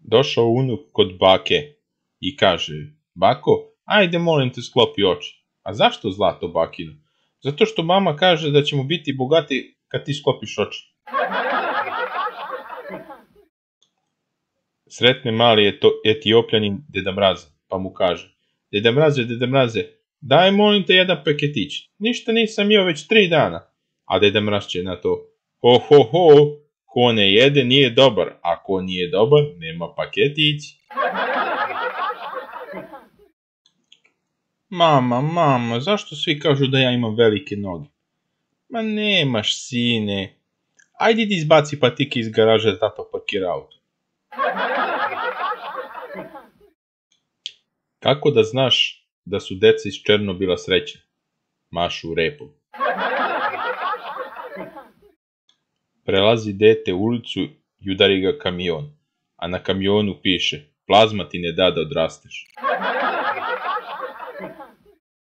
Došao unuk kod bake i kaže: Bako, ajde molim te sklopi oči. A zašto, zlato bakino? Zato što mama kaže da ćemo biti bogati kad ti sklopiš oči. Sretne mali Etiopljanin Deda Mraza, pa mu kaže: Deda Mraze, daj molim te jedan paketić. Ništa nisam jeo već 3 dana. A Deda Mraz će na to: ho, ko ne jede nije dobar, a ko nije dobar nema paketić. Mama, zašto svi kažu da ja imam velike noge? Ma nemaš, sine. Ajde idi izbaci patike iz garaže da tata parkira auto. Kako da znaš da su deca iz Černobila srećna? Mašu repom. Prelazi dete ulicu i udari ga kamion, a na kamionu piše: plazma ti ne da odrasteš.